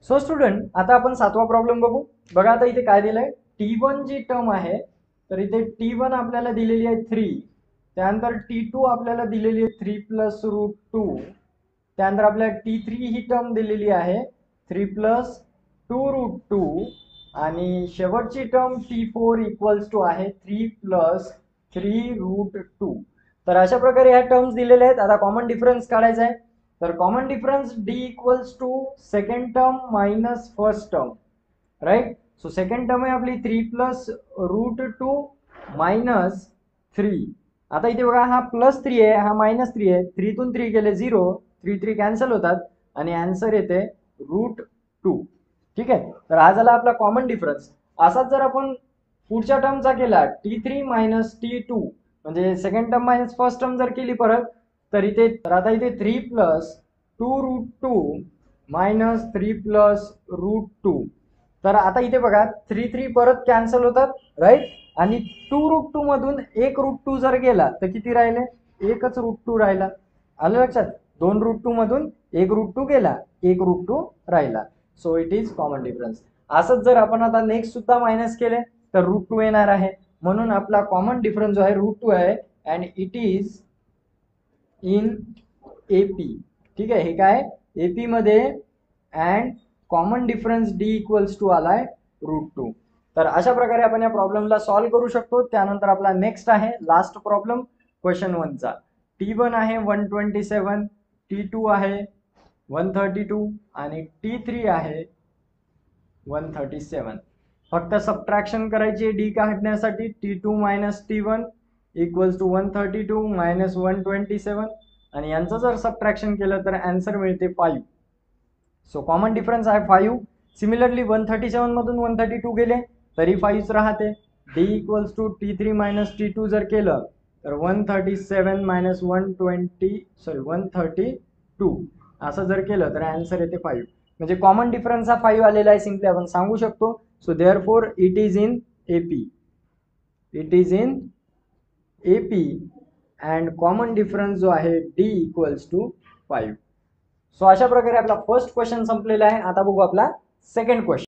So student, आता आपण 7वा problem बघू. बघा आता इथे काय दिलंय, T1 जी टर्म आहे, तर इथे T1 आपल्याला दिलेली आहे 3, त्यानंतर T2 आपल्याला दिलेली आहे 3 प्लस रूट 2, त्यानंतर आपल्याला T3 ही टर्म दिलेली आहे 3 प्लस 2 रूट 2, आणि शेवटची टर्म T4 इक्वल्स टू आहे 3 प्लस 3 रूट 2. तर अशा प्रकारे ह्या टर्म्स दिलेल्या आहेत. आता कॉमन डिफरन्स काढायचा आहे. तर common difference D equals to second term minus first term, right. So second term आहे आपली 3 प्लस रूट 2 मायनस 3. आता इथे बघा, हा प्लस 3 आहे, हा मायनस 3 आहे. 3 तून 3 गेले 0, 3 3 कॅन्सल होतात आणि आन्सर येते रूट 2. ठीक आहे. तर हा झाला आपला कॉमन डिफरन्स. असाच जर आपण पुढच्या टर्मचा केला T3 मायनस T2, म्हणजे second term minus first term जर केली परत, तर इथे आता इथे 3 plus 2 root 2 minus 3 plus root 2. तर आता इथे बघा 3 3 परत कॅन्सल होतात, राईट. आणि 2 रूट 2 मधून 1 रूट 2 जर गेला तर किती राहिले, एकच रूट 2 राहिला. आलं लक्षात. 2 रूट 2 मधून 1 रूट 2 गेला, 1 रूट 2 राहिला. So it is common difference. असंच जर आपण आता नेक्स्ट सुद्धा मायनस केले तर रूट 2 येणार आहे. म्हणून आपला कॉमन डिफरन्स जो आहे रूट 2 आहे, and it is in AP. ठीक आहे. हे काय AP मध्ये, and common difference D equals to आलाय रूट 2. तर अशा प्रकारे आपण या प्रॉब्लेमला सॉल्व्ह करू शकतो. त्यानंतर आपला नेक्स्ट आहे लास्ट प्रॉब्लेम क्वेश्चन 1 चा. T1 आहे 127, T2 आहे 132 आणि T3 आहे 137. फक्त सबट्रॅक्शन करायची D काढण्यासाठी. T2 minus T1 equals to 132 minus 127, आणि यांचं जर सबट्रॅक्शन केलं तर आन्सर मिळते 5. सो कॉमन डिफरन्स आहे 5. सिमिलरली 137 मधून 132 गेले तरी 5 राहते. D equals to T3 minus T2 जर केलं तर 137 मायनस 132 असं जर केलं तर आन्सर येते 5. म्हणजे कॉमन डिफरन्स हा 5 आलेला आहे, सिम्पली आपण सांगू शकतो. So therefore it is in AP. It is in AP and common difference जो आहे D इक्वल्स टू 5. सो अशा प्रकारे आपला फर्स्ट क्वेश्चन संपलेला आहे. आता बघू आपला सेकंड क्वेश्चन.